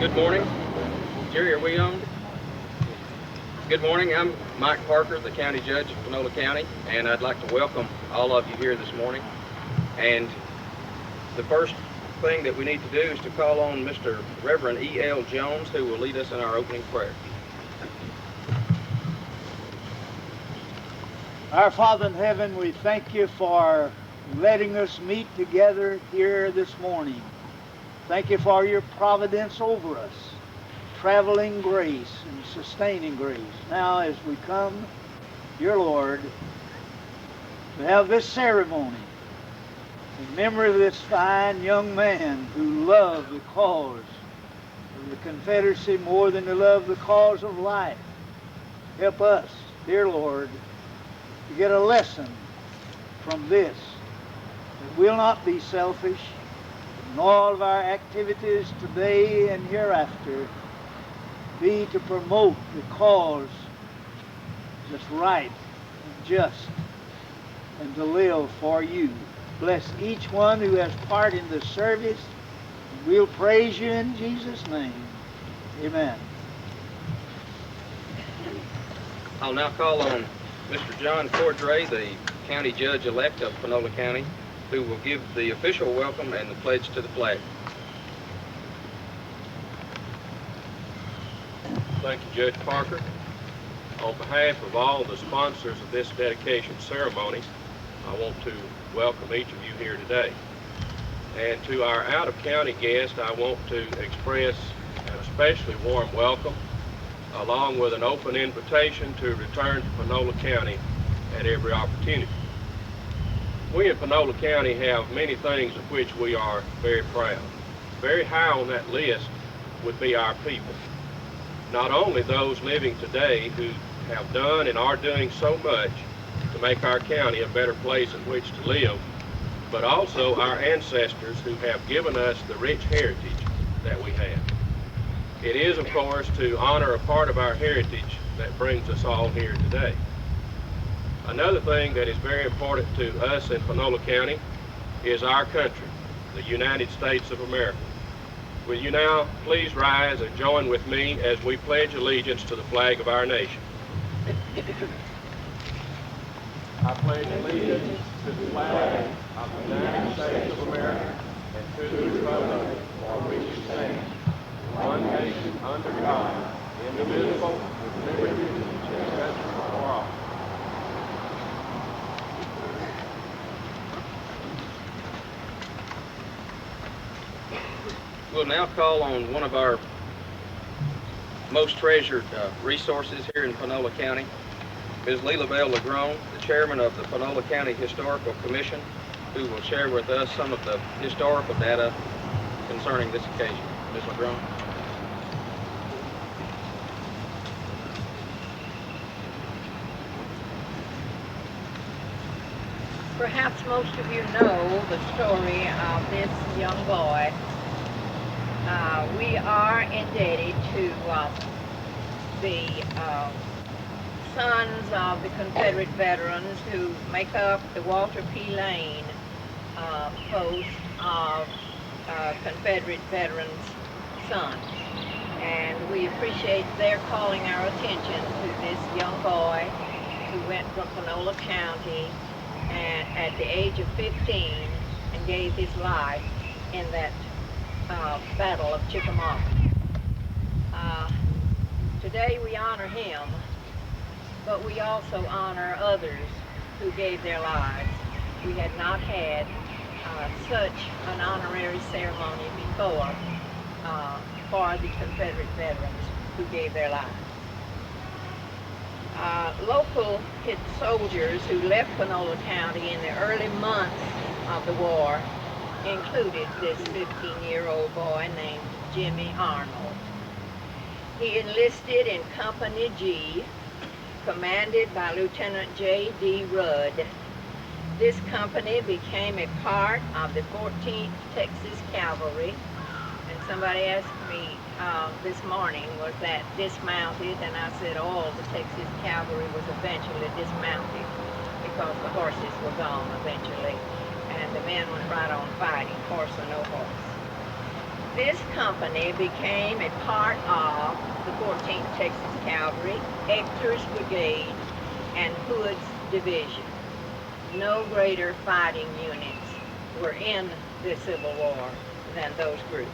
Good morning. Jerry, are we on? Good morning. I'm Mike Parker, the County Judge of Panola County, and I'd like to welcome all of you here this morning. And the first thing that we need to do is to call on Mr. Reverend E.L. Jones, who will lead us in our opening prayer. Our Father in heaven, we thank you for letting us meet together here this morning. Thank you for your providence over us, traveling grace and sustaining grace. Now as we come, dear Lord, to have this ceremony in memory of this fine young man who loved the cause of the Confederacy more than he loved the cause of life. Help us, dear Lord, to get a lesson from this, that we'll not be selfish in all of our activities today and hereafter, be to promote the cause that's right and just, and to live for you. Bless each one who has part in this service. We'll praise you in Jesus' name. Amen. I'll now call on Mr. John Cordray, the County Judge-elect of Panola County, who will give the official welcome and the pledge to the flag. Thank you, Judge Parker. On behalf of all the sponsors of this dedication ceremony, I want to welcome each of you here today. And to our out-of-county guests, I want to express an especially warm welcome, along with an open invitation to return to Panola County at every opportunity. We in Panola County have many things of which we are very proud. Very high on that list would be our people. Not only those living today who have done and are doing so much to make our county a better place in which to live, but also our ancestors who have given us the rich heritage that we have. It is, of course, to honor a part of our heritage that brings us all here today. Another thing that is very important to us in Panola County is our country, the United States of America. Will you now please rise and join with me as we pledge allegiance to the flag of our nation? I pledge allegiance to the flag of the United States of America and to the republic for which it stands, one nation under God, indivisible, with liberty and justice for all. We'll now call on one of our most treasured resources here in Panola County, Ms. Lilabelle Legrone, the chairman of the Panola County Historical Commission, who will share with us some of the historical data concerning this occasion. Ms. Legrone. Perhaps most of you know the story of this young boy. We are indebted to the sons of the Confederate veterans who make up the Walter P. Lane post of Confederate veterans' sons. And we appreciate their calling our attention to this young boy who went from Panola County and at the age of 15 and gave his life in that Battle of Chickamauga. Today we honor him, but we also honor others who gave their lives. We had not had such an honorary ceremony before for the Confederate veterans who gave their lives. Local soldiers who left Panola County in the early months of the war included this 15-year-old boy named Jimmy Arnold. He enlisted in Company G, commanded by Lieutenant J.D. Rudd. This company became a part of the 14th Texas Cavalry, and somebody asked me this morning, was that dismounted? And I said all the Texas Cavalry was eventually dismounted because the horses were gone eventually, and the men went right on fighting, horse or no horse. This company became a part of the 14th Texas Cavalry, Hector's Brigade, and Hood's Division. No greater fighting units were in the Civil War than those groups.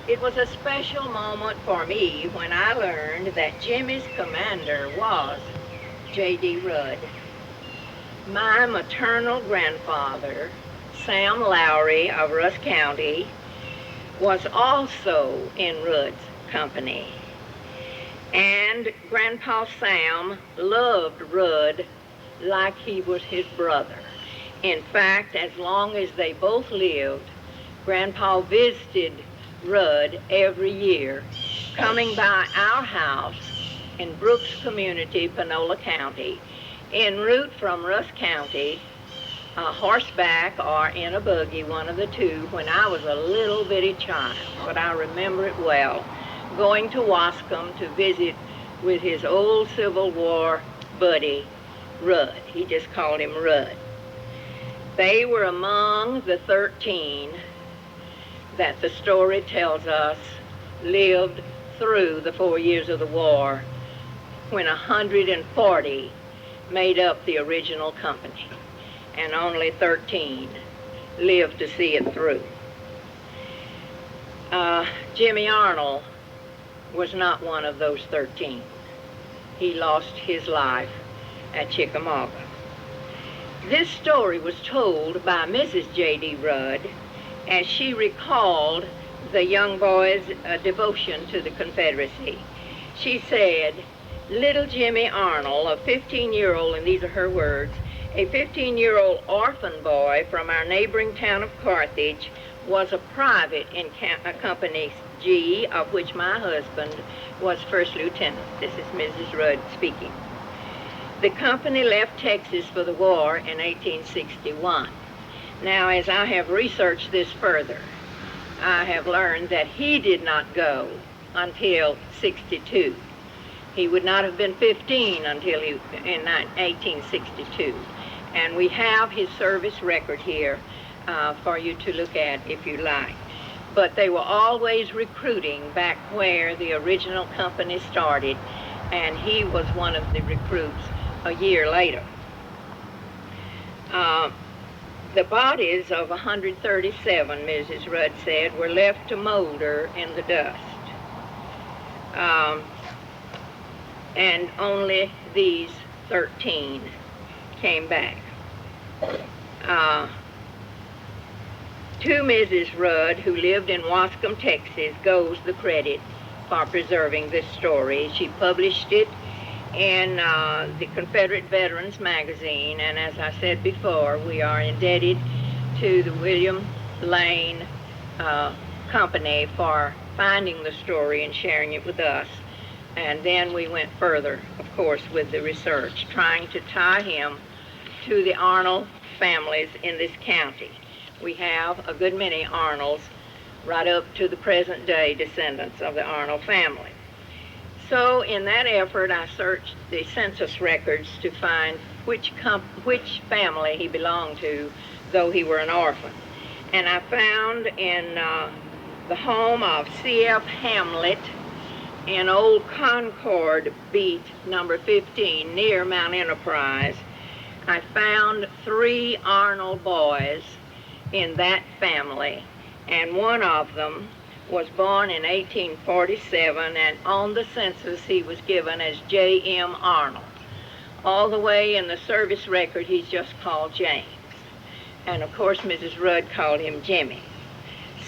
It was a special moment for me when I learned that Jimmy's commander was J.D. Rudd. My maternal grandfather, Sam Lowry of Russ County, was also in Rudd's company. And Grandpa Sam loved Rudd like he was his brother. In fact, as long as they both lived, Grandpa visited Rudd every year, coming by our house in Brooks Community, Panola County, en route from Russ County, horseback or in a buggy, one of the two, when I was a little bitty child, but I remember it well, going to Wascom to visit with his old Civil War buddy, Rudd. He just called him Rudd. They were among the 13 that the story tells us lived through the 4 years of the war, when 140 made up the original company, and only 13 lived to see it through. Jimmy Arnold was not one of those 13. He lost his life at Chickamauga. This story was told by Mrs. J.D. Rudd as she recalled the young boy's devotion to the Confederacy. She said, "Little Jimmy Arnold, a 15-year-old, and these are her words, a 15-year-old orphan boy from our neighboring town of Carthage, was a private in Company G, of which my husband was first lieutenant." This is Mrs. Rudd speaking. The company left Texas for the war in 1861. Now, as I have researched this further, I have learned that he did not go until 62. He would not have been 15 until in 1862. And we have his service record here for you to look at if you like. But they were always recruiting back where the original company started, and he was one of the recruits a year later. The bodies of 137, Mrs. Rudd said, were left to molder in the dust. And only these 13 came back. To Mrs. Rudd, who lived in Wascom, Texas, goes the credit for preserving this story. She published it in the Confederate Veterans magazine, and as I said before, we are indebted to the William Lane Company for finding the story and sharing it with us. And then we went further, of course, with the research, trying to tie him to the Arnold families in this county. We have a good many Arnolds right up to the present day descendants of the Arnold family. So in that effort, I searched the census records to find which family he belonged to, though he were an orphan. And I found in the home of C.F. Hamlet in Old Concord Beat, number 15, near Mount Enterprise, I found 3 Arnold boys in that family, and one of them was born in 1847, and on the census he was given as J.M. Arnold. All the way in the service record he's just called James. And of course Mrs. Rudd called him Jimmy.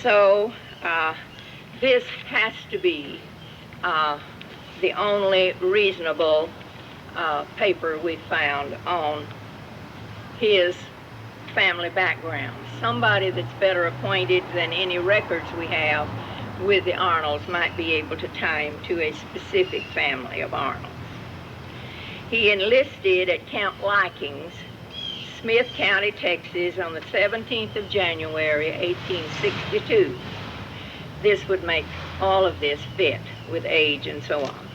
So this has to be the only reasonable paper we found on his family background. Somebody that's better acquainted than any records we have with the Arnolds might be able to tie him to a specific family of Arnolds. He enlisted at Camp Likings, Smith County, Texas, on the 17th of January, 1862. This would make all of this fit with age and so on.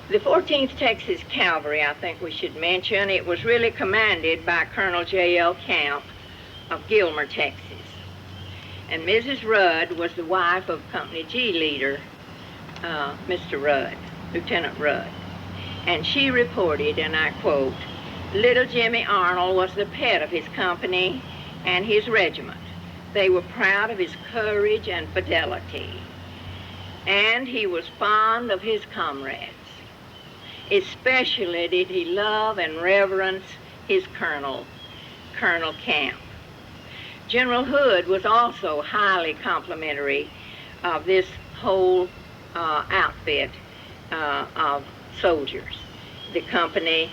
The 14th Texas Cavalry, I think we should mention, it was really commanded by Colonel J.L. Camp of Gilmer, Texas. And Mrs. Rudd was the wife of Company G leader, Mr. Rudd, Lieutenant Rudd. And she reported, and I quote, "Little Jimmy Arnold was the pet of his company and his regiment. They were proud of his courage and fidelity. And he was fond of his comrades. Especially did he love and reverence his colonel, Colonel Camp." General Hood was also highly complimentary of this whole outfit of soldiers, the company,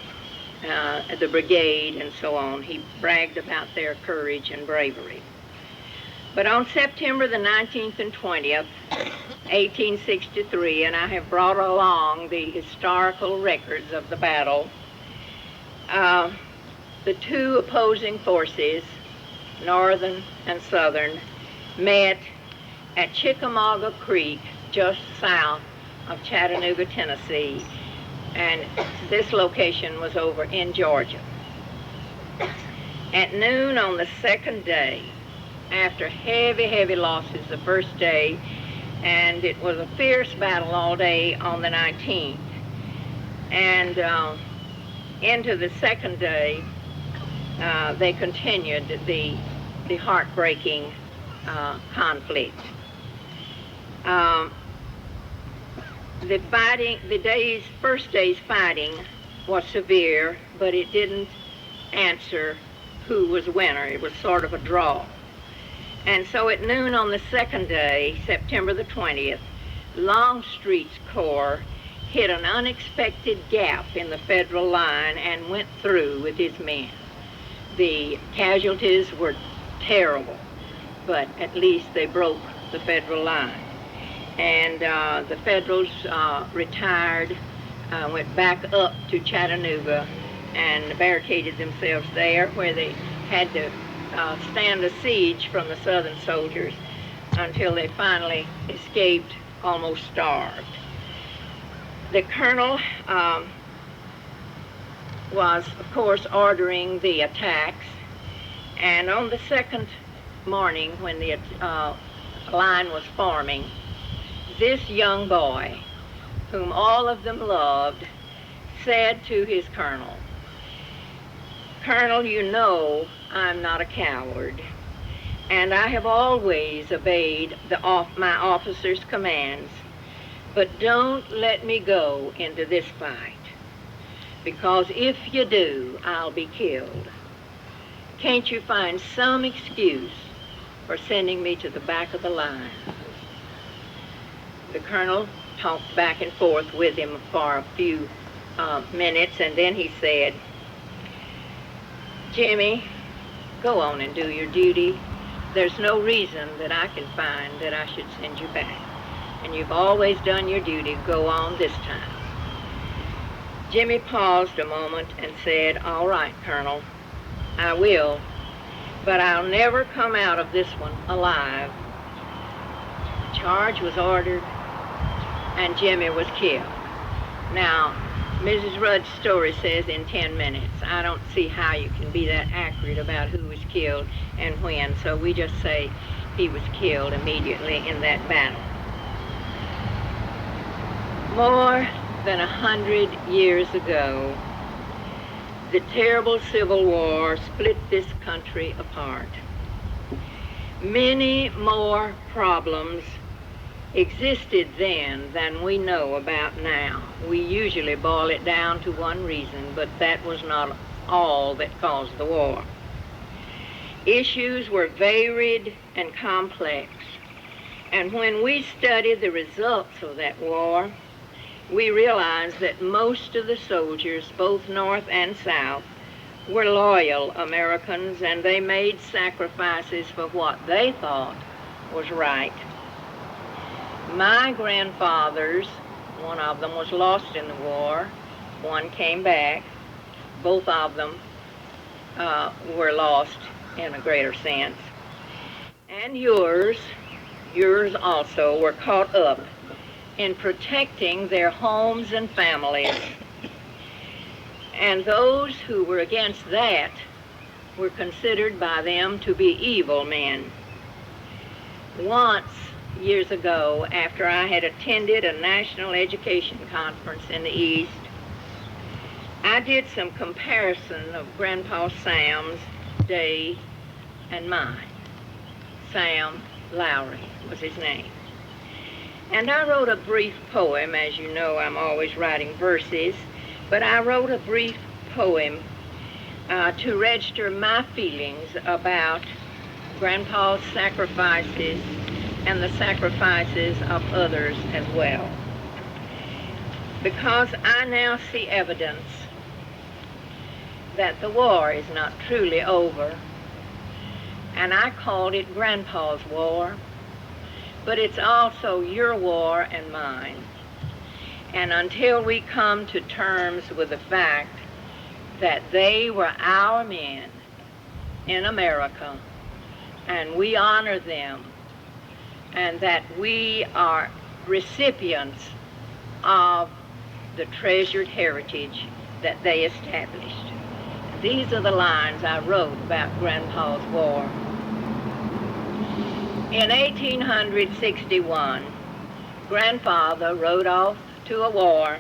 the brigade, and so on. He bragged about their courage and bravery. But on September the 19th and 20th, 1863, and I have brought along the historical records of the battle, the two opposing forces, Northern and Southern, met at Chickamauga Creek, just south of Chattanooga, Tennessee, and this location was over in Georgia. At noon on the second day, after heavy losses the first day, and it was a fierce battle all day on the 19th, and into the second day, they continued the heartbreaking conflict. The first day's fighting was severe, but it didn't answer who was winner. It was sort of a draw. And so at noon on the second day, September the 20th, Longstreet's corps hit an unexpected gap in the Federal line and went through with his men. The casualties were terrible, but at least they broke the Federal line. And the Federals retired, went back up to Chattanooga and barricaded themselves there, where they had to stand a siege from the Southern soldiers until they finally escaped, almost starved. The colonel was, of course, ordering the attacks, and on the second morning when the line was forming, this young boy, whom all of them loved, said to his colonel, "Colonel, you know I'm not a coward, and I have always obeyed my officer's commands, but don't let me go into this fight, because if you do, I'll be killed. Can't you find some excuse for sending me to the back of the line?" The colonel talked back and forth with him for a few minutes, and then he said, "Jimmy, go on and do your duty. There's no reason that I can find that I should send you back. And you've always done your duty. Go on this time." Jimmy paused a moment and said, "All right, Colonel, I will, but I'll never come out of this one alive." The charge was ordered, and Jimmy was killed. Now, Mrs. Rudd's story says in 10 minutes. I don't see how you can be that accurate about who was killed and when, so we just say he was killed immediately in that battle. More than 100 years ago, the terrible Civil War split this country apart. Many more problems existed then than we know about now. We usually boil it down to one reason, but that was not all that caused the war. Issues were varied and complex, and when we study the results of that war, we realize that most of the soldiers, both North and South, were loyal Americans, and they made sacrifices for what they thought was right. My grandfathers, one of them was lost in the war, one came back. Both of them were lost in a greater sense. And yours also were caught up in protecting their homes and families. And those who were against that were considered by them to be evil men. Once, years ago, after I had attended a national education conference in the East, I did some comparison of Grandpa Sam's day and mine. Sam Lowry was his name. And I wrote a brief poem. As you know, I'm always writing verses, but I wrote a brief poem to register my feelings about Grandpa's sacrifices and the sacrifices of others as well. Because I now see evidence that the war is not truly over, and I called it Grandpa's war, but it's also your war and mine. And until we come to terms with the fact that they were our men in America, and we honor them, and that we are recipients of the treasured heritage that they established. These are the lines I wrote about Grandpa's war. In 1861, Grandfather rode off to a war.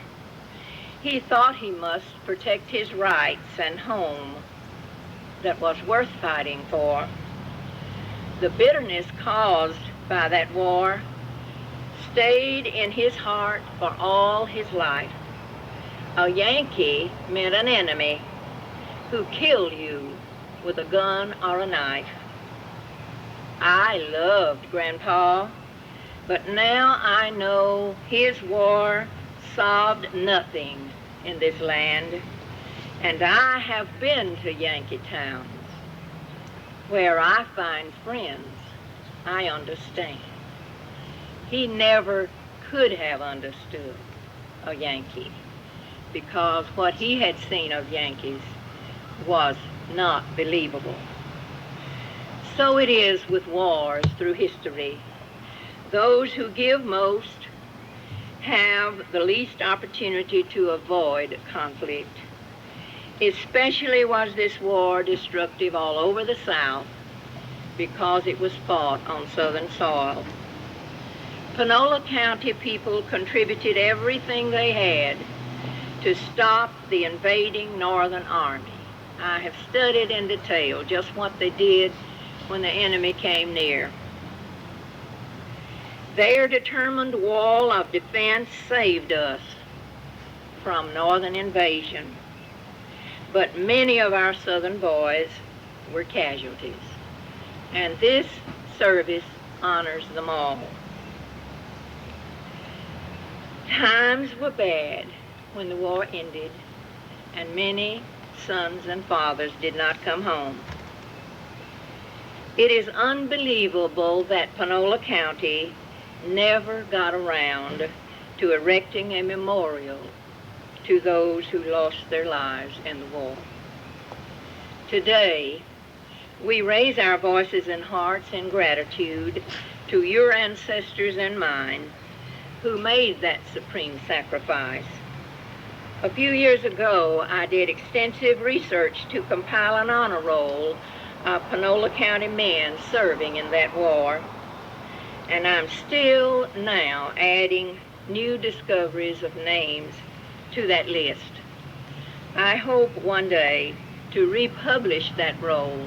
He thought he must protect his rights and home that was worth fighting for. The bitterness caused by that war stayed in his heart for all his life. A Yankee meant an enemy who killed you with a gun or a knife. I loved Grandpa, but now I know his war solved nothing in this land, and I have been to Yankee towns where I find friends I understand. He never could have understood a Yankee because what he had seen of Yankees was not believable. So it is with wars through history. Those who give most have the least opportunity to avoid conflict. Especially was this war destructive all over the South because it was fought on Southern soil. Panola County people contributed everything they had to stop the invading Northern Army. I have studied in detail just what they did when the enemy came near. Their determined wall of defense saved us from Northern invasion, but many of our Southern boys were casualties, and this service honors them all. Times were bad when the war ended, and many sons and fathers did not come home. It is unbelievable that Panola County never got around to erecting a memorial to those who lost their lives in the war. Today, we raise our voices and hearts in gratitude to your ancestors and mine who made that supreme sacrifice. A few years ago, I did extensive research to compile an honor roll of Panola County men serving in that war, and I'm still now adding new discoveries of names to that list. I hope one day to republish that roll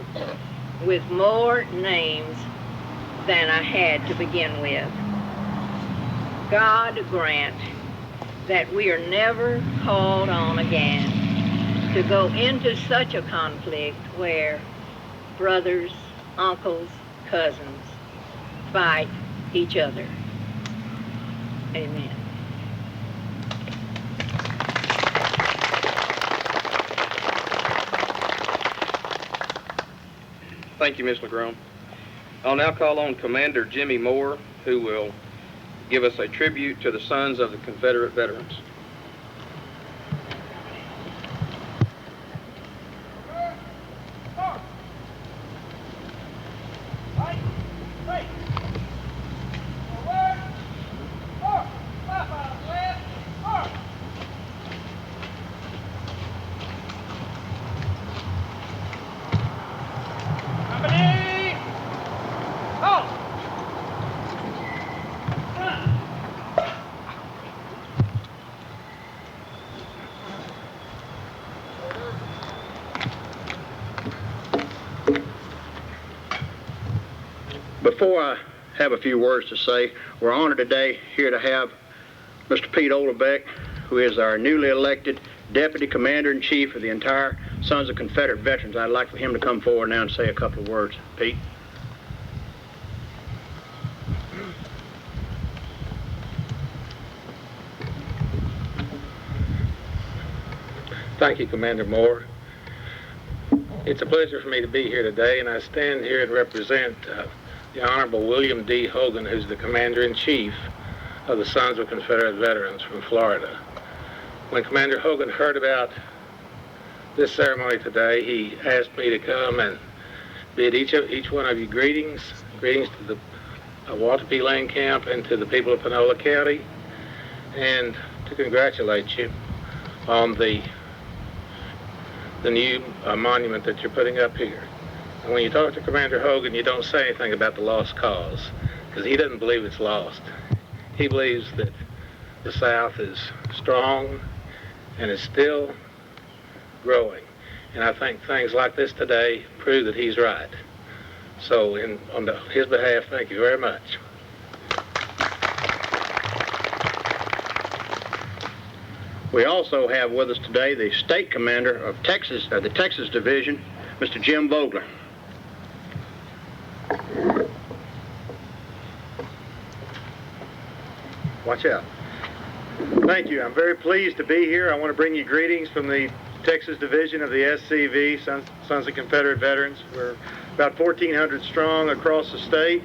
with more names than I had to begin with. God grant that we are never called on again to go into such a conflict where brothers, uncles, cousins fight each other. Amen. Thank you, Ms. LeGrome. I'll now call on Commander Jimmy Moore, who will give us a tribute to the sons of the Confederate veterans. Before I have a few words to say, we're honored today here to have Mr. Pete Olebeck, who is our newly elected Deputy Commander-in-Chief of the entire Sons of Confederate Veterans. I'd like for him to come forward now and say a couple of words. Pete. Thank you, Commander Moore. It's a pleasure for me to be here today, and I stand here and represent the Honorable William D. Hogan, who's the Commander-in-Chief of the Sons of Confederate Veterans from Florida. When Commander Hogan heard about this ceremony today, he asked me to come and bid each one of you greetings to the Walter P. Lane Camp and to the people of Panola County, and to congratulate you on the new monument that you're putting up here. And when you talk to Commander Hogan, you don't say anything about the lost cause, because he doesn't believe it's lost. He believes that the South is strong and is still growing. And I think things like this today prove that he's right. So on his behalf, thank you very much. We also have with us today the State Commander of the Texas Division, Mr. Jim Vogler. Watch out. Thank you. I'm very pleased to be here. I want to bring you greetings from the Texas Division of the SCV, Sons of Confederate Veterans. We're about 1,400 strong across the state.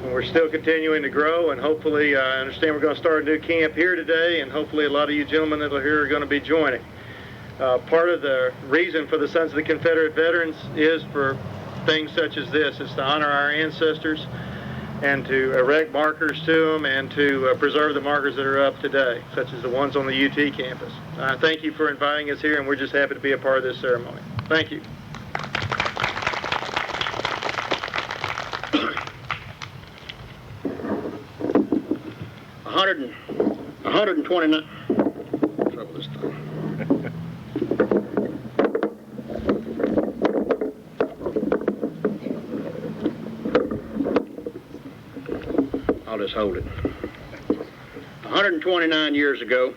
And we're still continuing to grow, and hopefully, I understand we're going to start a new camp here today, and hopefully a lot of you gentlemen that are here are going to be joining. Part of the reason for the Sons of the Confederate Veterans is for things such as this. It's to honor our ancestors and to erect markers to them and to preserve the markers that are up today, such as the ones on the UT campus. Thank you for inviting us here, and we're just happy to be a part of this ceremony. Thank you. 129. Trouble this time. I'll just hold it. 129 years ago,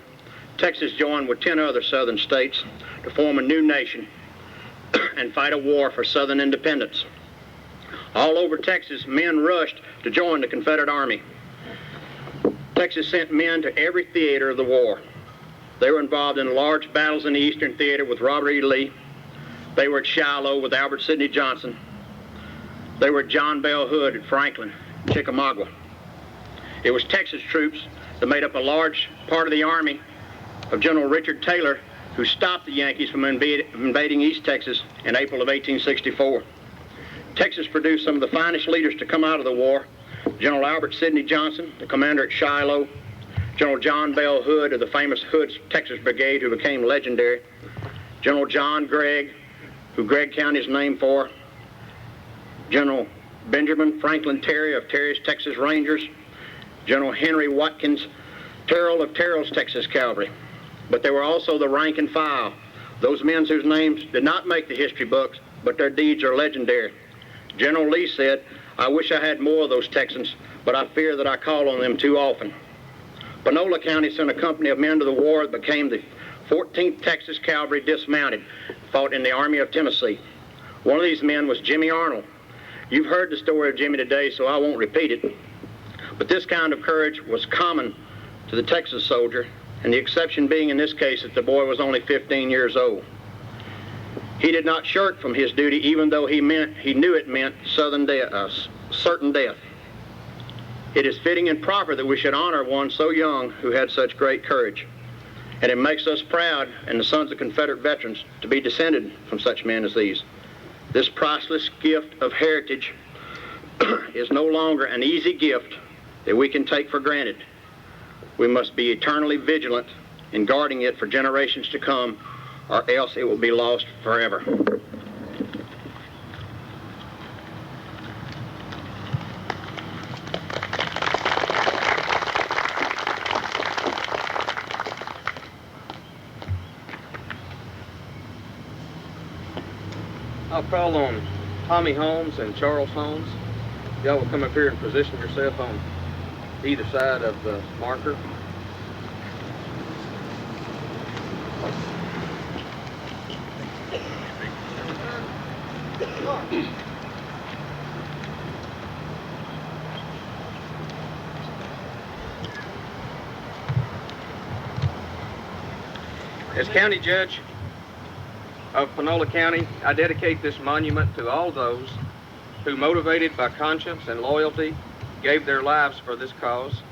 Texas joined with 10 other southern states to form a new nation and fight a war for southern independence. All over Texas, men rushed to join the Confederate Army. Texas sent men to every theater of the war. They were involved in large battles in the Eastern Theater with Robert E. Lee. They were at Shiloh with Albert Sidney Johnson. They were at John Bell Hood at Franklin, Chickamauga. It was Texas troops that made up a large part of the army of General Richard Taylor who stopped the Yankees from invading East Texas in April of 1864. Texas produced some of the finest leaders to come out of the war. General Albert Sidney Johnson, the commander at Shiloh, General John Bell Hood of the famous Hood's Texas Brigade, who became legendary, General John Gregg, who Gregg County is named for, General Benjamin Franklin Terry of Terry's Texas Rangers, General Henry Watkins Terrell of Terrell's Texas Cavalry. But there were also the rank and file, those men whose names did not make the history books, but their deeds are legendary. General Lee said, "I wish I had more of those Texans, but I fear that I call on them too often." Panola County sent a company of men to the war that became the 14th Texas Cavalry Dismounted, fought in the Army of Tennessee. One of these men was Jimmy Arnold. You've heard the story of Jimmy today, so I won't repeat it. But this kind of courage was common to the Texas soldier, and the exception being in this case that the boy was only 15 years old. He did not shirk from his duty, even though he knew it meant certain death. It is fitting and proper that we should honor one so young who had such great courage. And it makes us proud, and the Sons of Confederate Veterans, to be descended from such men as these. This priceless gift of heritage is no longer an easy gift that we can take for granted. We must be eternally vigilant in guarding it for generations to come, or else it will be lost forever. I'll call on Tommy Holmes and Charles Holmes y'all will come up here and position yourself on either side of the marker. As County Judge of Panola County, I dedicate this monument to all those who, motivated by conscience and loyalty, gave their lives for this cause.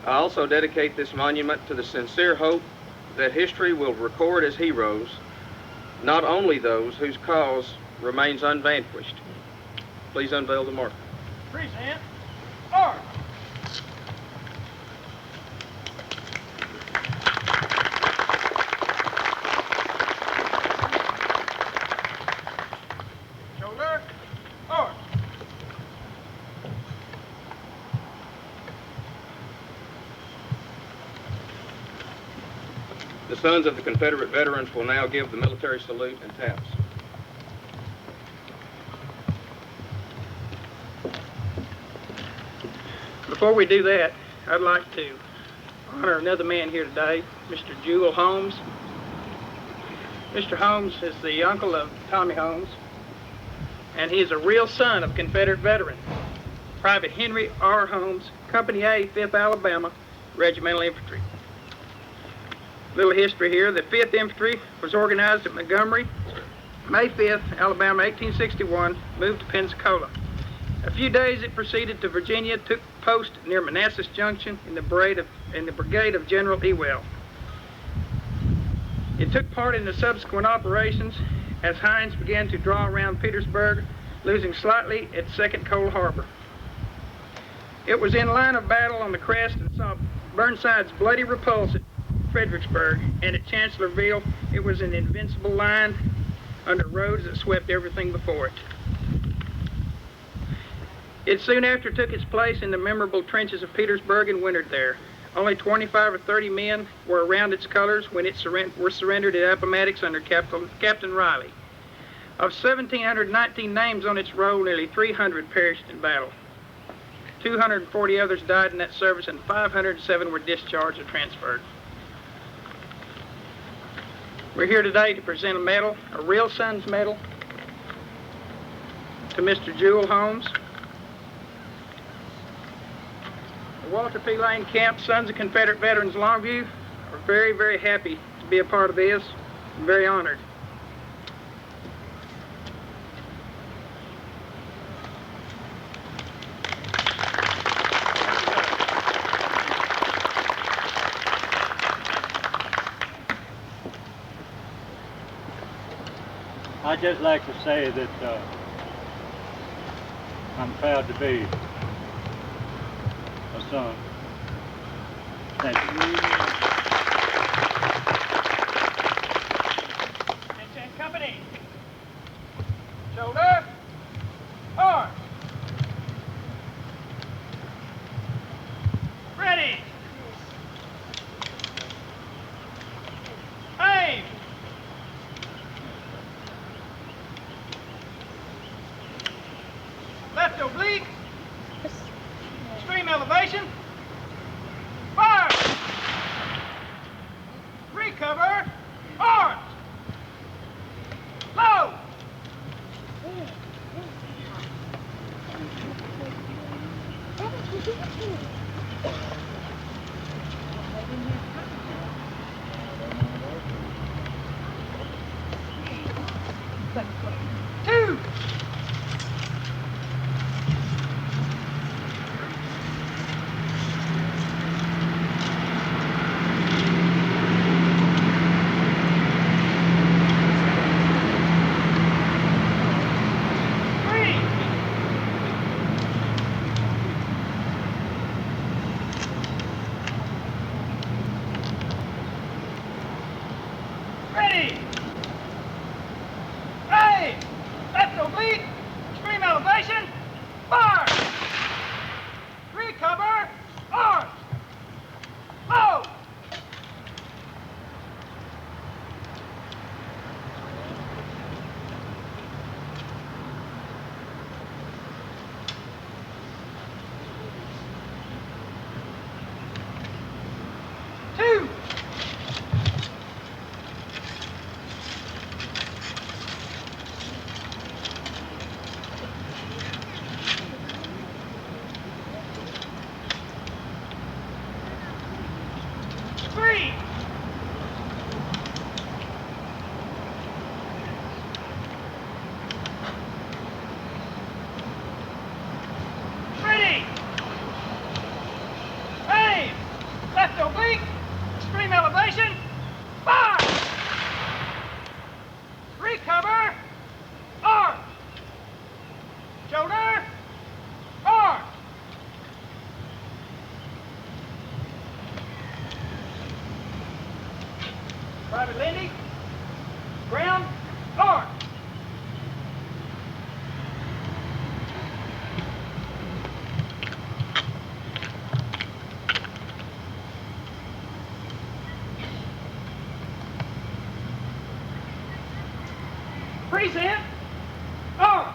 I also dedicate this monument to the sincere hope that history will record as heroes not only those whose cause remains unvanquished. Please unveil the marker. Present. Mark. Shoulder. Mark. The sons of the Confederate veterans will now give the military salute and taps. Before we do that, I'd like to honor another man here today, Mr. Jewel Holmes. Mr. Holmes is the uncle of Tommy Holmes, and he is a real son of Confederate veteran, Private Henry R. Holmes, Company A, 5th Alabama, Regimental Infantry. Little history here. The 5th Infantry was organized at Montgomery, May 5th, Alabama, 1861, moved to Pensacola. A few days it proceeded to Virginia, took post near Manassas Junction in the brigade of General Ewell. It took part in the subsequent operations as Hines began to draw around Petersburg, losing slightly at 2nd Cold Harbor. It was in line of battle on the crest and saw Burnside's bloody repulse at Fredericksburg, and at Chancellorsville it was an invincible line under roads that swept everything before it. It soon after took its place in the memorable trenches of Petersburg and wintered there. Only 25 or 30 men were around its colors when it were surrendered at Appomattox under Captain Riley. Of 1,719 names on its roll, nearly 300 perished in battle. 240 others died in that service, and 507 were discharged or transferred. We're here today to present a medal, a Real Sons Medal, to Mr. Jewel Holmes. The Walter P. Lane Camp Sons of Confederate Veterans Longview are very, very happy to be a part of this. I'm very honored. I'd just like to say that I'm proud to be a son. Thank you. Attention company. Shoulder. Arm. Ready. Aim. Left oblique. Extreme elevation. Fire! 3. Ready. Aim. Left oblique. Extreme elevation. Fire. Recover. Arm. Shoulder. Arm. Private landing. Ground. Arm. Present. Arm.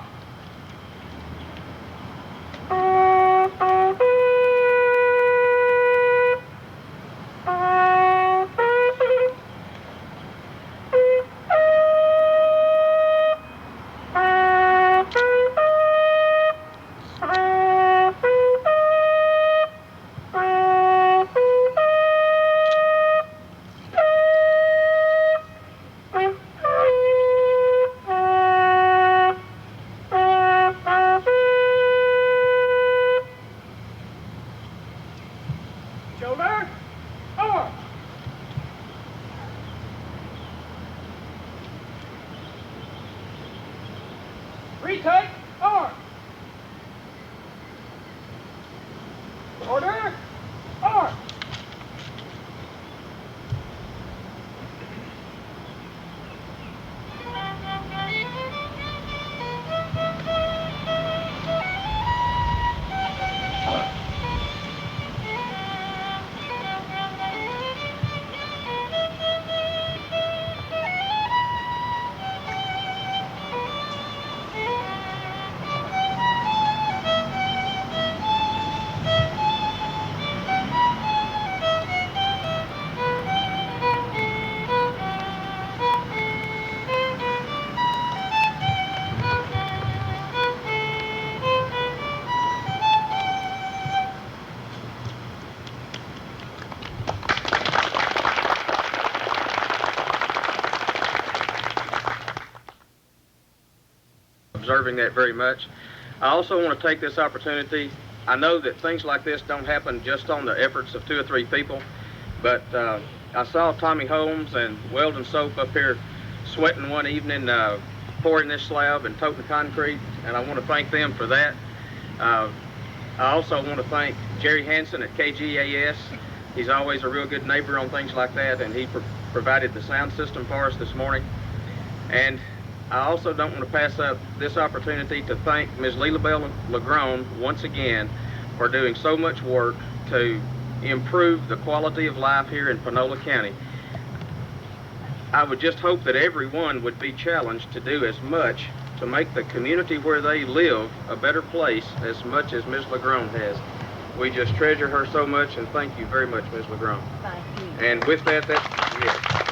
Shoulder. Arm. Retake. Arm. Order. Arm. Observing that very much. I also want to take this opportunity. I know that things like this don't happen just on the efforts of 2 or 3 people, but I saw Tommy Holmes and Weldon Soap up here sweating one evening, pouring this slab and toting concrete, and I want to thank them for that. I also want to thank Jerry Hansen at KGAS. He's always a real good neighbor on things like that, and he provided the sound system for us this morning. And I also don't want to pass up this opportunity to thank Ms. Lilabelle Legrone once again for doing so much work to improve the quality of life here in Panola County. I would just hope that everyone would be challenged to do as much to make the community where they live a better place as much as Ms. Legrone has. We just treasure her so much, and thank you very much, Ms. Legrone. Thank you. And with that, that's, yeah.